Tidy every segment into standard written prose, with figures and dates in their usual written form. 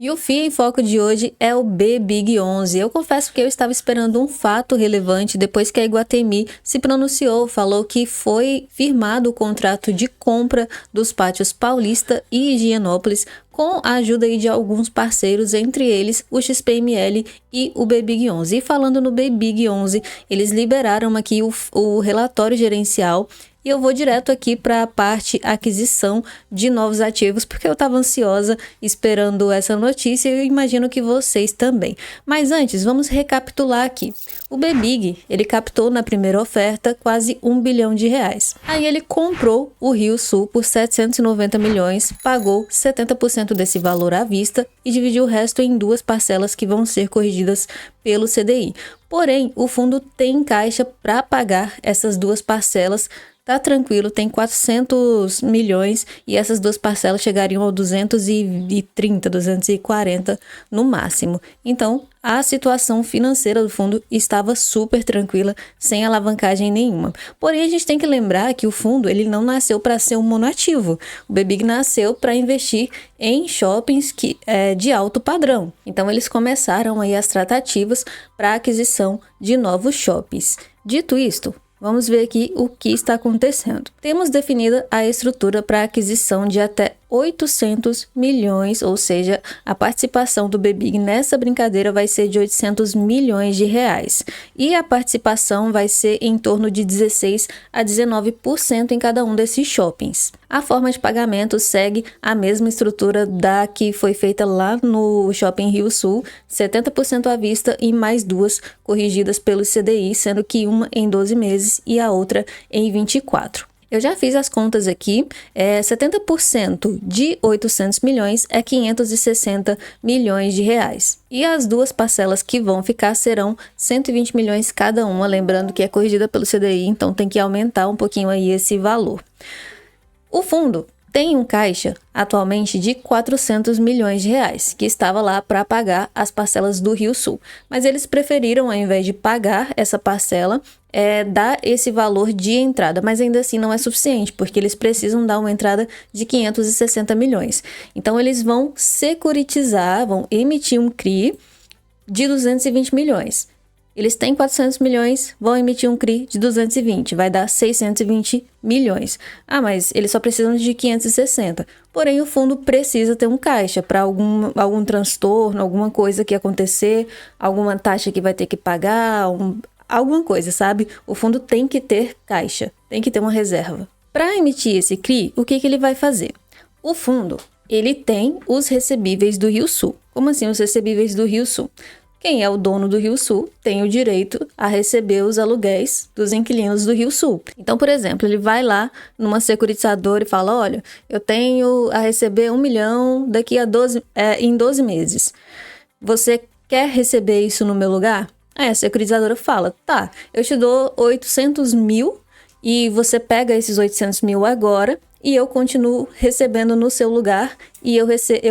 E o FIA em Foco de hoje é o BBig11. Eu confesso que eu estava esperando um fato relevante depois que a Iguatemi se pronunciou, falou que foi firmado o contrato de compra dos pátios Paulista e Higienópolis com a ajuda aí de alguns parceiros, entre eles o XPML e o BBig11. E falando no BBig11, eles liberaram aqui o relatório gerencial. E eu vou direto aqui para a parte aquisição de novos ativos, porque eu estava ansiosa esperando essa notícia e eu imagino que vocês também. Mas antes, vamos recapitular aqui. O BBig, ele captou na primeira oferta quase R$ 1 bilhão. Aí ele comprou o Rio Sul por 790 milhões, pagou 70% desse valor à vista e dividiu o resto em duas parcelas que vão ser corrigidas pelo CDI. Porém, o fundo tem caixa para pagar essas duas parcelas. Tá tranquilo, tem 400 milhões e essas duas parcelas chegariam a 230, 240 no máximo. Então, a situação financeira do fundo estava super tranquila, sem alavancagem nenhuma. Porém, a gente tem que lembrar que o fundo ele não nasceu para ser um monoativo. O BBig nasceu para investir em shoppings de alto padrão. Então, eles começaram aí as tratativas para a aquisição de novos shoppings. Dito isto, vamos ver aqui o que está acontecendo. Temos definida a estrutura para aquisição de até 800 milhões, ou seja, a participação do BBig nessa brincadeira vai ser de 800 milhões de reais. E a participação vai ser em torno de 16 a 19% em cada um desses shoppings. A forma de pagamento segue a mesma estrutura da que foi feita lá no Shopping Rio Sul, 70% à vista e mais duas corrigidas pelo CDI, sendo que uma em 12 meses e a outra em 24. Eu já fiz as contas aqui, 70% de 800 milhões é 560 milhões de reais. E as duas parcelas que vão ficar serão 120 milhões cada uma, lembrando que é corrigida pelo CDI, então tem que aumentar um pouquinho aí esse valor. O fundo tem um caixa atualmente de 400 milhões de reais, que estava lá para pagar as parcelas do Rio Sul. Mas eles preferiram, ao invés de pagar essa parcela, dar esse valor de entrada. Mas ainda assim não é suficiente, porque eles precisam dar uma entrada de 560 milhões. Então eles vão securitizar, vão emitir um CRI de 220 milhões. Eles têm 400 milhões, vão emitir um CRI de 220, vai dar 620 milhões. Ah, mas eles só precisam de 560. Porém, o fundo precisa ter um caixa para algum transtorno, alguma coisa que acontecer, alguma taxa que vai ter que pagar, alguma coisa, sabe? O fundo tem que ter caixa, tem que ter uma reserva. Para emitir esse CRI, o que ele vai fazer? O fundo, ele tem os recebíveis do Rio Sul. Como assim os recebíveis do Rio Sul? Quem é o dono do Rio Sul tem o direito a receber os aluguéis dos inquilinos do Rio Sul. Então, por exemplo, ele vai lá numa securitizadora e fala, olha, eu tenho a receber 1 milhão daqui a em 12 meses. Você quer receber isso no meu lugar? Aí a securitizadora fala, tá, eu te dou 800 mil e você pega esses 800 mil agora e eu continuo recebendo no seu lugar e eu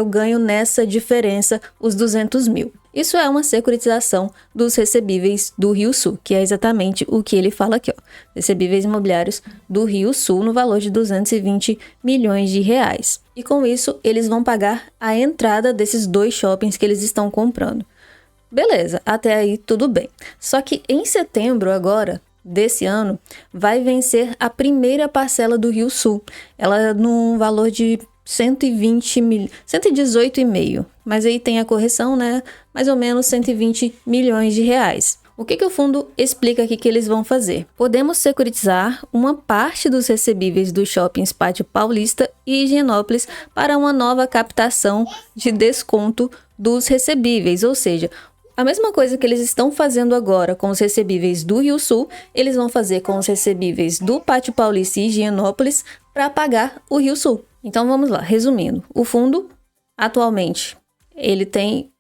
ganho nessa diferença os 200 mil. Isso é uma securitização dos recebíveis do Rio Sul, que é exatamente o que ele fala aqui, ó. Recebíveis imobiliários do Rio Sul no valor de 220 milhões de reais. E com isso, eles vão pagar a entrada desses dois shoppings que eles estão comprando. Beleza, até aí tudo bem. Só que em setembro agora, desse ano, vai vencer a primeira parcela do Rio Sul. Ela num valor de 118,5, mas aí tem a correção, né? Mais ou menos 120 milhões de reais. O que o fundo explica aqui que eles vão fazer? Podemos securitizar uma parte dos recebíveis dos shoppings Pátio Paulista e Higienópolis para uma nova captação de desconto dos recebíveis, ou seja, a mesma coisa que eles estão fazendo agora com os recebíveis do Rio Sul, eles vão fazer com os recebíveis do Pátio Paulista e Higienópolis para pagar o Rio Sul. Então vamos lá, resumindo, o fundo atualmente ele tem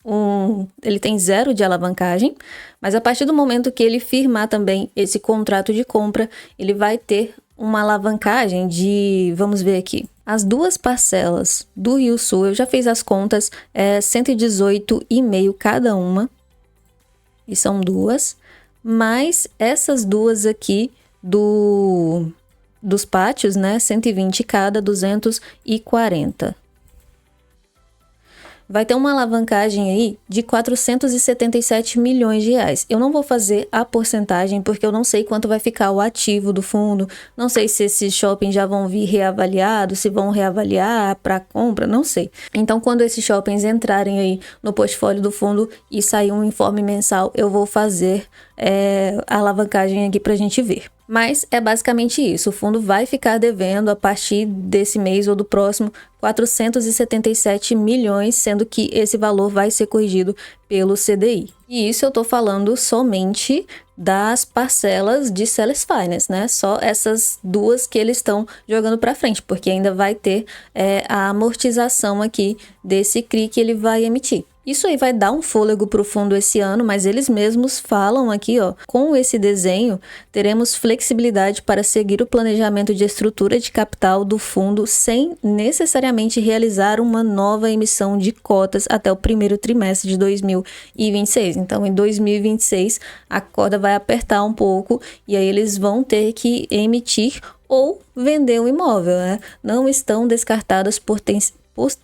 0 de alavancagem, mas a partir do momento que ele firmar também esse contrato de compra, ele vai ter uma alavancagem de, vamos ver aqui, as duas parcelas do Rio Sul, eu já fiz as contas, 118,5 cada uma, e são duas, mais essas duas aqui dos pátios, né, 120 cada, 240. vai ter uma alavancagem aí de 477 milhões de reais. Eu não vou fazer a porcentagem porque eu não sei quanto vai ficar o ativo do fundo, não sei se esses shoppings já vão vir reavaliados, se vão reavaliar para compra, não sei. Então, quando esses shoppings entrarem aí no portfólio do fundo e sair um informe mensal, eu vou fazer a alavancagem aqui pra gente ver. Mas é basicamente isso, o fundo vai ficar devendo a partir desse mês ou do próximo 477 milhões, sendo que esse valor vai ser corrigido pelo CDI. E isso eu tô falando somente das parcelas de Sales Finance, né? Só essas duas que eles estão jogando para frente, porque ainda vai ter a amortização aqui desse CRI que ele vai emitir. Isso aí vai dar um fôlego para o fundo esse ano, mas eles mesmos falam aqui, ó, com esse desenho, teremos flexibilidade para seguir o planejamento de estrutura de capital do fundo sem necessariamente realizar uma nova emissão de cotas até o primeiro trimestre de 2026. Então, em 2026, a corda vai apertar um pouco e aí eles vão ter que emitir ou vender o imóvel, né? Não estão descartadas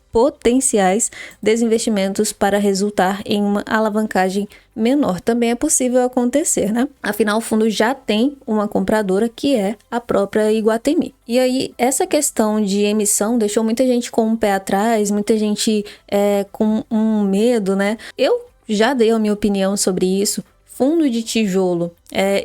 potenciais desinvestimentos para resultar em uma alavancagem menor. Também é possível acontecer, né? Afinal, o fundo já tem uma compradora que é a própria Iguatemi. E aí, essa questão de emissão deixou muita gente com um pé atrás, muita gente com um medo, né? Eu já dei a minha opinião sobre isso. Fundo de tijolo,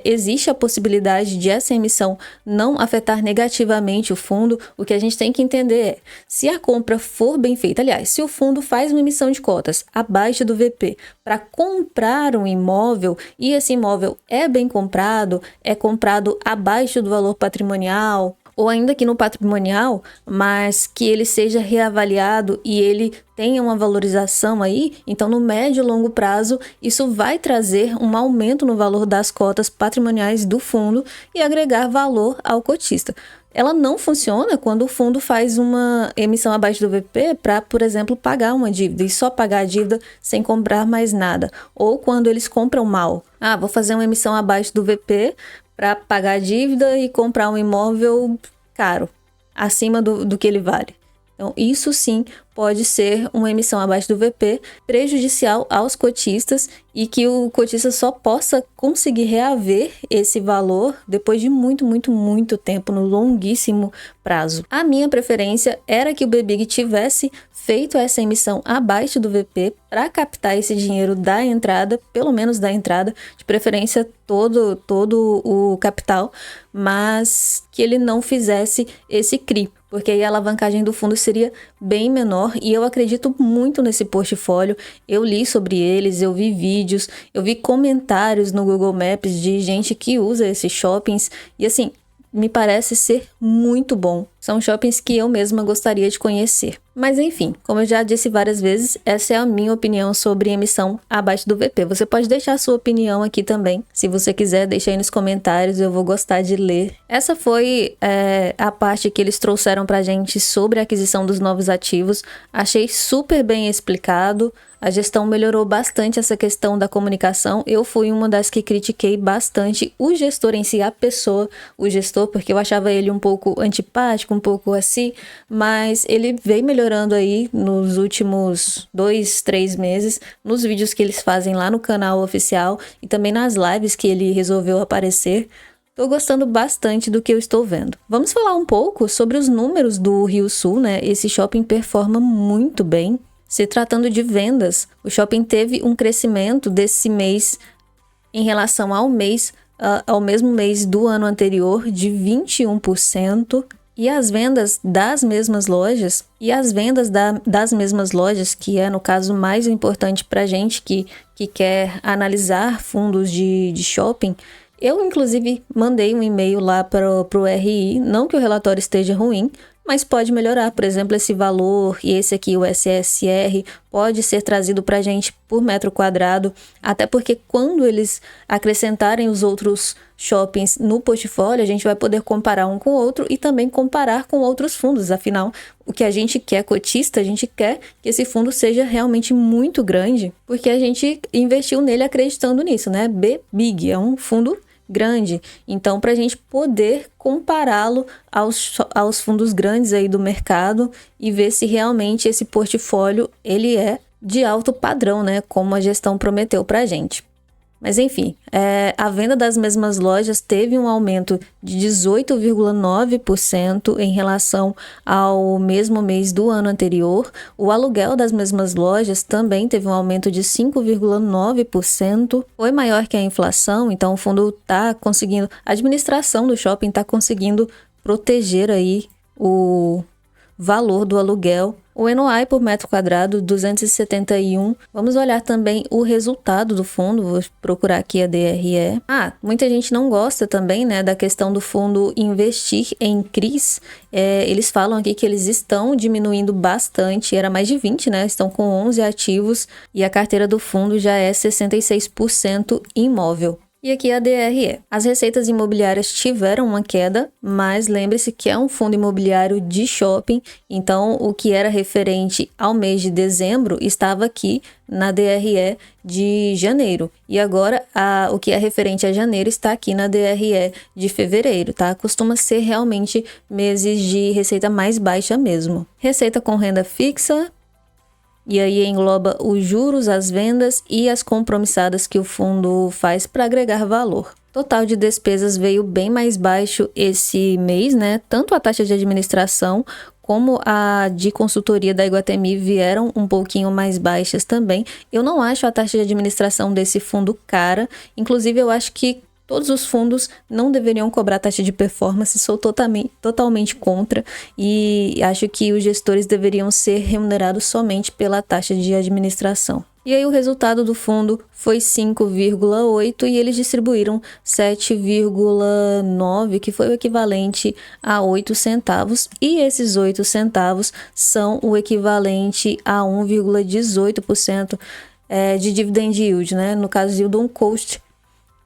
existe a possibilidade de essa emissão não afetar negativamente o fundo. O que a gente tem que entender é, se a compra for bem feita, aliás, se o fundo faz uma emissão de cotas abaixo do VP para comprar um imóvel e esse imóvel é bem comprado, é comprado abaixo do valor patrimonial, ou ainda que no patrimonial, mas que ele seja reavaliado e ele tenha uma valorização aí, então no médio e longo prazo isso vai trazer um aumento no valor das cotas patrimoniais do fundo e agregar valor ao cotista. Ela não funciona quando o fundo faz uma emissão abaixo do VP para, por exemplo, pagar uma dívida e só pagar a dívida sem comprar mais nada. Ou quando eles compram mal. Vou fazer uma emissão abaixo do VP para pagar a dívida e comprar um imóvel caro, acima do que ele vale. Então, isso sim pode ser uma emissão abaixo do VP, prejudicial aos cotistas e que o cotista só possa conseguir reaver esse valor depois de muito, muito, muito tempo, no longuíssimo prazo. A minha preferência era que o BBIG tivesse feito essa emissão abaixo do VP para captar esse dinheiro da entrada, pelo menos da entrada, de preferência todo o capital, mas que ele não fizesse esse CRI, porque aí a alavancagem do fundo seria bem menor e eu acredito muito nesse portfólio. Eu li sobre eles, eu vi vídeos, eu vi comentários no Google Maps de gente que usa esses shoppings e assim, me parece ser muito bom. São shoppings que eu mesma gostaria de conhecer. Mas enfim, como eu já disse várias vezes, essa é a minha opinião sobre emissão abaixo do VP. Você pode deixar a sua opinião aqui também. Se você quiser, deixa aí nos comentários, eu vou gostar de ler. Essa foi a parte que eles trouxeram pra gente sobre a aquisição dos novos ativos. Achei super bem explicado. A gestão melhorou bastante essa questão da comunicação. Eu fui uma das que critiquei bastante o gestor em si, a pessoa, o gestor, porque eu achava ele um pouco antipático, um pouco assim, mas ele veio melhorando aí nos últimos 2-3 meses, nos vídeos que eles fazem lá no canal oficial e também nas lives que ele resolveu aparecer. Tô gostando bastante do que eu estou vendo. Vamos falar um pouco sobre os números do Rio Sul, né? Esse shopping performa muito bem. Se tratando de vendas, o shopping teve um crescimento desse mês em relação ao mesmo mês do ano anterior de 21%. E as vendas das mesmas lojas, que é no caso mais importante para a gente que quer analisar fundos de shopping, eu inclusive mandei um e-mail lá para o RI, não que o relatório esteja ruim, mas pode melhorar. Por exemplo, esse valor e esse aqui, o SSR, pode ser trazido para a gente por metro quadrado, até porque quando eles acrescentarem os outros shoppings no portfólio, a gente vai poder comparar um com o outro e também comparar com outros fundos. Afinal, o que a gente quer, cotista, a gente quer que esse fundo seja realmente muito grande, porque a gente investiu nele acreditando nisso, né? BBIG é um fundo grande, então para a gente poder compará-lo aos fundos grandes aí do mercado e ver se realmente esse portfólio ele é de alto padrão, né, como a gestão prometeu pra gente. Mas enfim, a venda das mesmas lojas teve um aumento de 18,9% em relação ao mesmo mês do ano anterior. O aluguel das mesmas lojas também teve um aumento de 5,9%. Foi maior que a inflação, então o fundo está conseguindo, a administração do shopping está conseguindo proteger aí o valor do aluguel. O NOI por metro quadrado, 271. Vamos olhar também o resultado do fundo, vou procurar aqui a DRE. Muita gente não gosta também, né, da questão do fundo investir em CRIs. Eles falam aqui que eles estão diminuindo bastante, era mais de 20, né, estão com 11 ativos e a carteira do fundo já é 66% imóvel. E aqui a DRE. As receitas imobiliárias tiveram uma queda, mas lembre-se que é um fundo imobiliário de shopping, então o que era referente ao mês de dezembro estava aqui na DRE de janeiro. E agora o que é referente a janeiro está aqui na DRE de fevereiro, tá? Costuma ser realmente meses de receita mais baixa mesmo. Receita com renda fixa. E aí engloba os juros, as vendas e as compromissadas que o fundo faz para agregar valor. Total de despesas veio bem mais baixo esse mês, né? Tanto a taxa de administração como a de consultoria da Iguatemi vieram um pouquinho mais baixas também. Eu não acho a taxa de administração desse fundo cara. Inclusive, eu acho que todos os fundos não deveriam cobrar taxa de performance, sou totalmente contra e acho que os gestores deveriam ser remunerados somente pela taxa de administração. E aí o resultado do fundo foi 5,8 e eles distribuíram 7,9, que foi o equivalente a 8 centavos. E esses 8 centavos são o equivalente a 1,18% de dividend yield, né? No caso, yield on cost,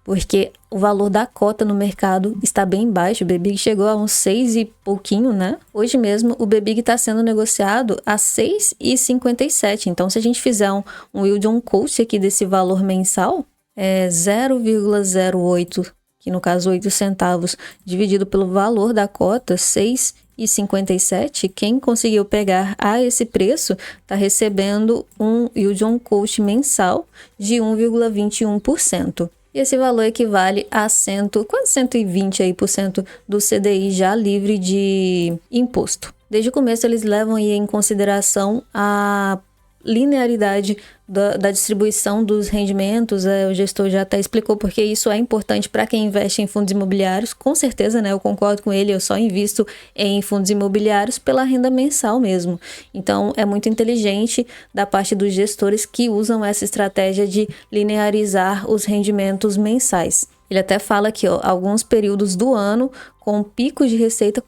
porque o valor da cota no mercado está bem baixo. O BBIG chegou a uns 6 e pouquinho, né? Hoje mesmo o BBIG está sendo negociado a 6,57. Então, se a gente fizer um yield on cost aqui desse valor mensal, 0,08, que no caso 8 centavos, dividido pelo valor da cota, 6,57, quem conseguiu pegar a esse preço está recebendo um yield on cost mensal de 1,21%. E esse valor equivale a quase 120% do CDI já livre de imposto. Desde o começo eles levam aí em consideração a linearidade da distribuição dos rendimentos. O gestor já até explicou porque isso é importante para quem investe em fundos imobiliários. Com certeza, né? Eu concordo com ele, eu só invisto em fundos imobiliários pela renda mensal mesmo. Então, é muito inteligente da parte dos gestores que usam essa estratégia de linearizar os rendimentos mensais. Ele até fala que alguns períodos do ano com picos de receita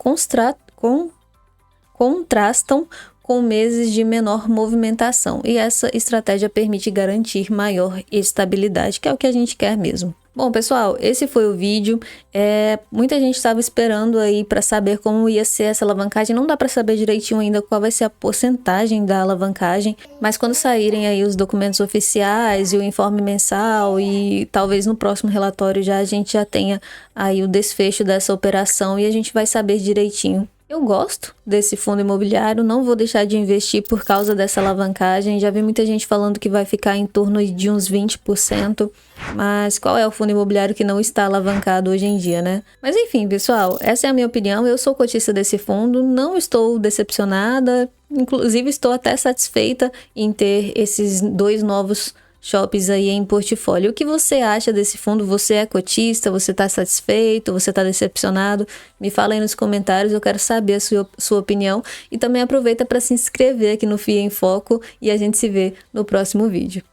contrastam com meses de menor movimentação, e essa estratégia permite garantir maior estabilidade, que é o que a gente quer mesmo. Bom, pessoal, esse foi o vídeo. Muita gente estava esperando aí para saber como ia ser essa alavancagem. Não dá para saber direitinho ainda qual vai ser a porcentagem da alavancagem, mas quando saírem aí os documentos oficiais e o informe mensal, e talvez no próximo relatório a gente já tenha aí o desfecho dessa operação e a gente vai saber direitinho. Eu gosto desse fundo imobiliário, não vou deixar de investir por causa dessa alavancagem. Já vi muita gente falando que vai ficar em torno de uns 20%, mas qual é o fundo imobiliário que não está alavancado hoje em dia, né? Mas enfim, pessoal, essa é a minha opinião. Eu sou cotista desse fundo, não estou decepcionada, inclusive estou até satisfeita em ter esses 2 novos shoppings aí em portfólio. O que você acha desse fundo? Você é cotista? Você está satisfeito? Você está decepcionado? Me fala aí nos comentários, eu quero saber a sua opinião. E também aproveita para se inscrever aqui no FIA em Foco e a gente se vê no próximo vídeo.